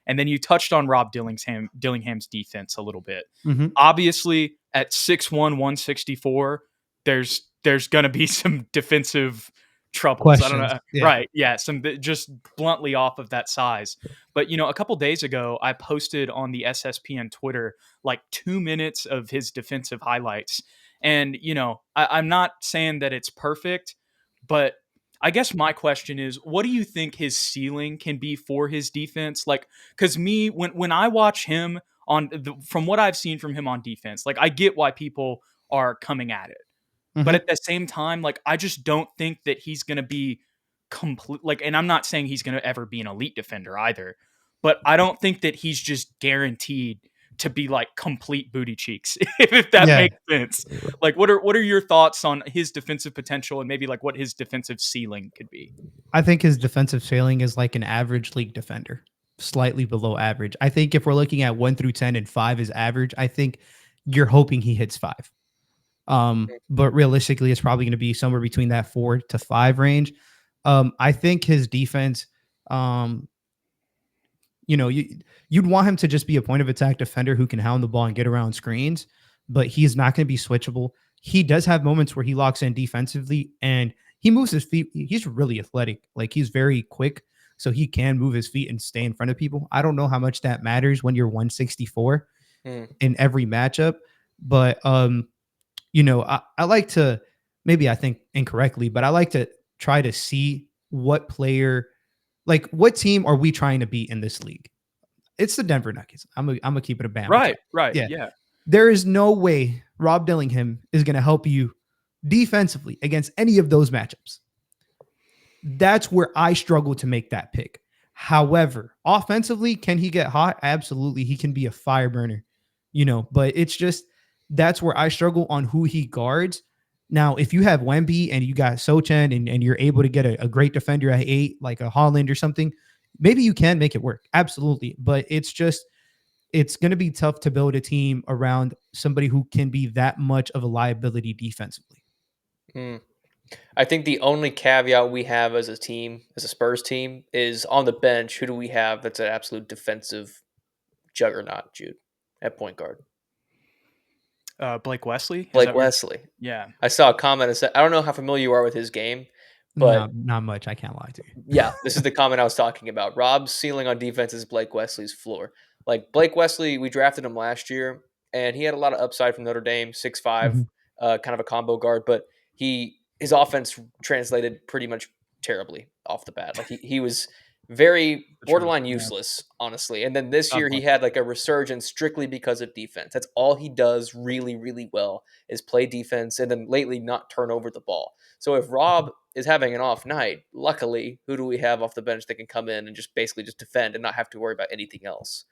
And then you touched on Dillingham's defense a little bit. Mm-hmm. Obviously, at 6'1", 164, there's going to be some defensive troubles. I don't Questions. know. Yeah. Right. Yeah. Some just bluntly off of that size. But, a couple days ago, I posted on the SSPN Twitter like 2 minutes of his defensive highlights. And, I'm not saying that it's perfect, but I guess my question is, what do you think his ceiling can be for his defense? Like, because when I watch him from what I've seen from him on defense, like I get why people are coming at it. But at the same time, like I just don't think that he's going to be complete. Like, and I'm not saying he's going to ever be an elite defender either, but I don't think that he's just guaranteed to be like complete booty cheeks, if that makes sense. Like, what are your thoughts on his defensive potential and maybe like what his defensive ceiling could be? I think his defensive ceiling is like an average league defender, slightly below average. I think if we're looking at 1 through 10 and 5 is average, I think you're hoping he hits 5. But realistically, it's probably going to be somewhere between that 4 to 5 range. I think his defense, you'd want him to just be a point of attack defender who can hound the ball and get around screens, but he's not going to be switchable. He does have moments where he locks in defensively and he moves his feet. He's really athletic. Like he's very quick, so he can move his feet and stay in front of people. I don't know how much that matters when you're 164 in every matchup, but I like to, maybe I think incorrectly, but I like to try to see what player, like what team are we trying to beat in this league? It's the Denver Nuggets. I'm gonna keep it a band. Right. Yeah. There is no way Rob Dillingham is going to help you defensively against any of those matchups. That's where I struggle to make that pick. However, offensively, can he get hot? Absolutely. He can be a fire burner, but it's just, that's where I struggle on who he guards. Now, if you have Wemby and you got Sochan and you're able to get a great defender at 8, like a Holland or something, maybe you can make it work. Absolutely. But it's going to be tough to build a team around somebody who can be that much of a liability defensively. I think the only caveat we have as a team, as a Spurs team, is on the bench. Who do we have that's an absolute defensive juggernaut, Jude, at point guard? Blake Wesley? Blake Wesley. Yeah. I saw a comment that said, I don't know how familiar you are with his game, but not much. I can't lie to you. Yeah, this is the comment I was talking about. Rob's ceiling on defense is Blake Wesley's floor. Like Blake Wesley, we drafted him last year, and he had a lot of upside from Notre Dame, 6'5", kind of a combo guard, but his offense translated pretty much terribly off the bat. Like he was very borderline useless, honestly. And then this year he had like a resurgence strictly because of defense. That's all he does really, really well is play defense, and then lately not turn over the ball. So if Rob is having an off night, luckily, who do we have off the bench that can come in and just basically just defend and not have to worry about anything else?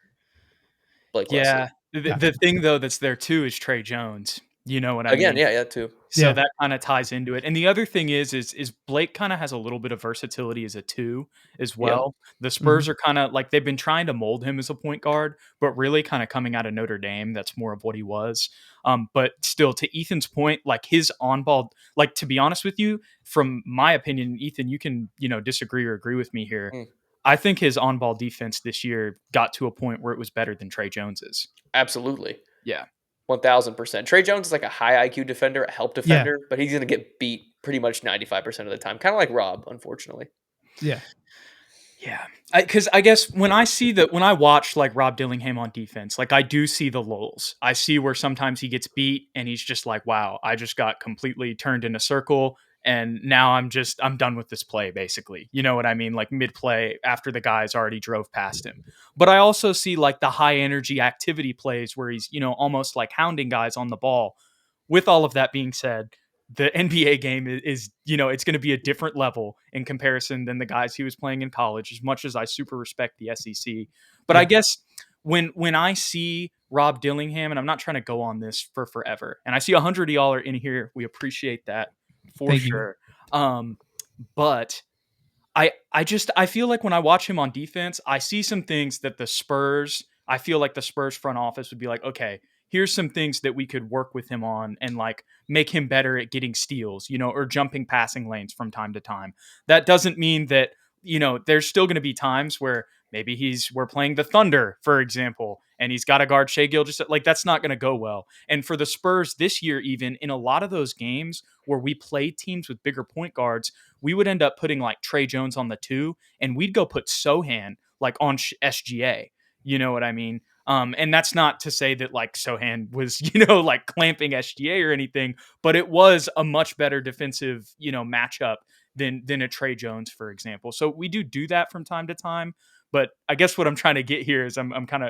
Blake Wesley. The thing though that's there too is Trey Jones. You know what I mean? Yeah, too. So that kind of ties into it. And the other thing is Blake kind of has a little bit of versatility as a 2 as well. Yep. The Spurs are kind of like, they've been trying to mold him as a point guard, but really kind of coming out of Notre Dame, that's more of what he was. But still, to Ethan's point, like his on-ball, like to be honest with you, from my opinion, Ethan, you can, disagree or agree with me here. I think his on-ball defense this year got to a point where it was better than Trey Jones's. Absolutely. Yeah. 1,000%. Trey Jones is like a high IQ defender, a help defender, but he's going to get beat pretty much 95% of the time. Kind of like Rob, unfortunately. Yeah. Yeah. Because I guess when I watch like Rob Dillingham on defense, like I do see the lulls. I see where sometimes he gets beat and he's just like, wow, I just got completely turned in a circle. And now I'm done with this play, basically. You know what I mean? Like mid-play after the guys already drove past him. But I also see like the high energy activity plays where he's, almost like hounding guys on the ball. With all of that being said, the NBA game is it's going to be a different level in comparison than the guys he was playing in college, as much as I super respect the SEC. But I guess when I see Rob Dillingham, and I'm not trying to go on this for forever, and I see $100 of y'all are in here, we appreciate that. For sure. But I feel like when I watch him on defense, I see some things that I feel like the Spurs front office would be like, okay, here's some things that we could work with him on and like make him better at getting steals, or jumping passing lanes from time to time. That doesn't mean that, there's still going to be times where Maybe we're playing the Thunder, for example, and he's got to guard Shea Gilgeous. Like, that's not going to go well. And for the Spurs this year, even in a lot of those games where we played teams with bigger point guards, we would end up putting like Trey Jones on the 2, and we'd go put Sohan like on SGA. You know what I mean? And that's not to say that like Sohan was, like clamping SGA or anything, but it was a much better defensive, matchup than a Trey Jones, for example. So we do that from time to time. But I guess what I'm trying to get here is I'm kind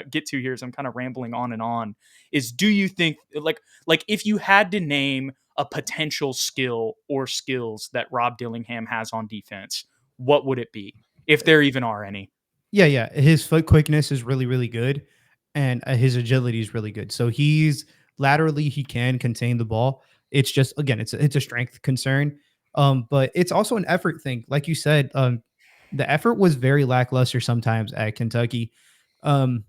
of rambling on and on. Is, do you think like if you had to name a potential skill or skills that Rob Dillingham has on defense, what would it be, if there even are any? Yeah. His foot quickness is really, really good, and his agility is really good. So he's laterally, he can contain the ball. It's just, again, it's a strength concern. But it's also an effort thing. Like you said, the effort was very lackluster sometimes at Kentucky, um,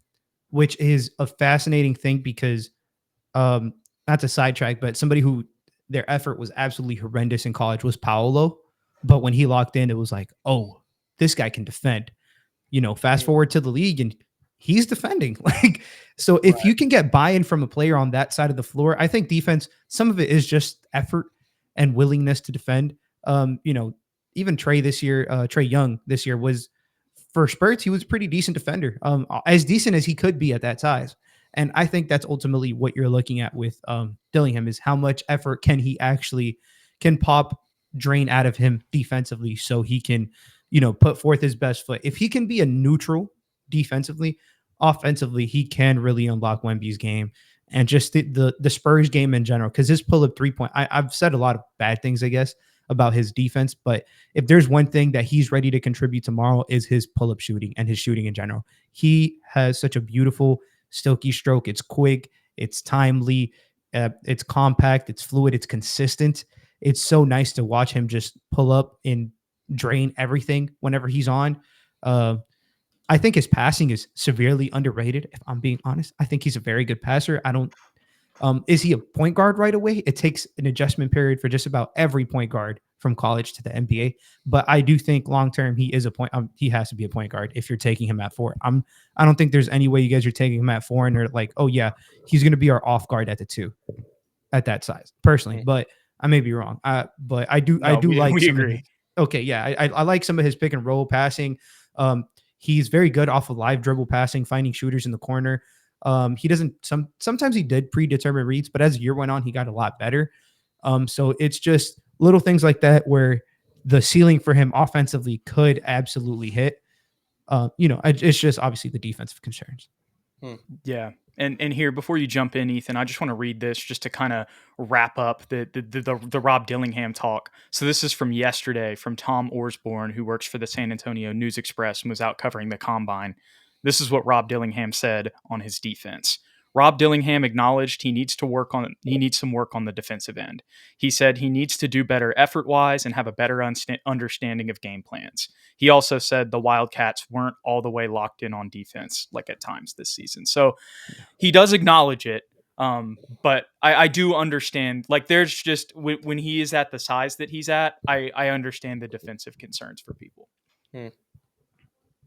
which is a fascinating thing because, um, not to sidetrack, but somebody who their effort was absolutely horrendous in college was Paolo. But when he locked in, it was like, oh, this guy can defend. Fast forward to the league and he's defending. Like, so if you can get buy-in from a player on that side of the floor, I think defense, some of it is just effort and willingness to defend. Even Trey Young this year was, for spurts, he was a pretty decent defender. As decent as he could be at that size. And I think that's ultimately what you're looking at with Dillingham, is how much effort can Pop drain out of him defensively, so he can, put forth his best foot. If he can be a neutral defensively, offensively, he can really unlock Wemby's game and just the Spurs game in general. Because his pull-up 3-point, I've said a lot of bad things, I guess, about his defense, but if there's one thing that he's ready to contribute tomorrow, is his pull-up shooting and his shooting in general. He has such a beautiful silky stroke. It's quick, it's timely, it's compact, it's fluid, it's consistent. It's so nice to watch him just pull up and drain everything whenever he's on. I think his passing is severely underrated, if I'm being honest. I think he's a very good passer. I don't Is he a point guard right away? It takes an adjustment period for just about every point guard from college to the NBA. But I do think long term he is he has to be a point guard if you're taking him at 4. I don't think there's any way you guys are taking him at 4 and they're like, oh yeah, he's going to be our off guard at the 2 at that size, personally. But I may be wrong. But I do like. We agree. Okay, yeah, I like some of his pick and roll passing. He's very good off of live dribble passing, finding shooters in the corner. He doesn't sometimes he did predetermined reads, but as the year went on, he got a lot better. So it's just little things like that where the ceiling for him offensively could absolutely hit. It's just obviously the defensive concerns. Yeah. And here, before you jump in, Ethan, I just want to read this just to kind of wrap up the Rob Dillingham talk. So this is from yesterday from Tom Orsborn, who works for the San Antonio News Express and was out covering the combine. This is what Rob Dillingham said on his defense. Rob Dillingham acknowledged he needs some work on the defensive end. He said he needs to do better effort-wise and have a better understanding of game plans. He also said the Wildcats weren't all the way locked in on defense like at times this season. So he does acknowledge it, but I do understand, like, there's just, when he is at the size that he's at, I understand the defensive concerns for people.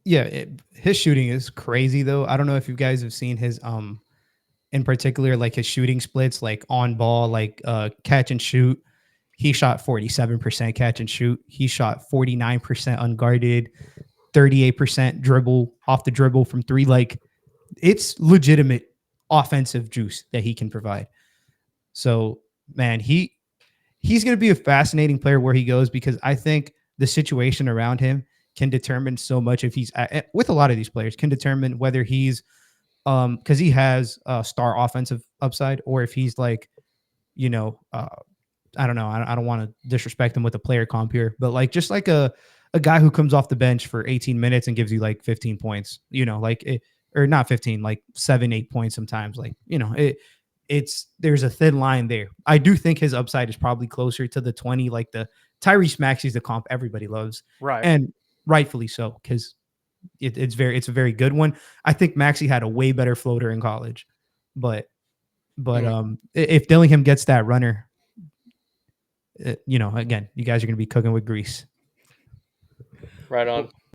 Yeah, his shooting is crazy, though. I don't know if you guys have seen his in particular, like his shooting splits, like on ball, like catch and shoot. He shot 47% catch and shoot. He shot 49% unguarded, 38% dribble off the dribble from 3. Like, it's legitimate offensive juice that he can provide. So, man, he's going to be a fascinating player where he goes, because I think the situation around him can determine so much. If he's with a lot of these players, can determine whether he's because he has a star offensive upside, or if he's like, I don't know. I don't want to disrespect him with a player comp here, but like, just like a guy who comes off the bench for 18 minutes and gives you like 15 points, or not 15, like 7-8 points sometimes. Like, there's a thin line there. I do think his upside is probably closer to the 20, like the Tyrese Maxey's the comp everybody loves. Right. And rightfully so, because it's a very good one. I think Maxey had a way better floater in college, but if Dillingham gets that runner, again, you guys are going to be cooking with grease. Right on.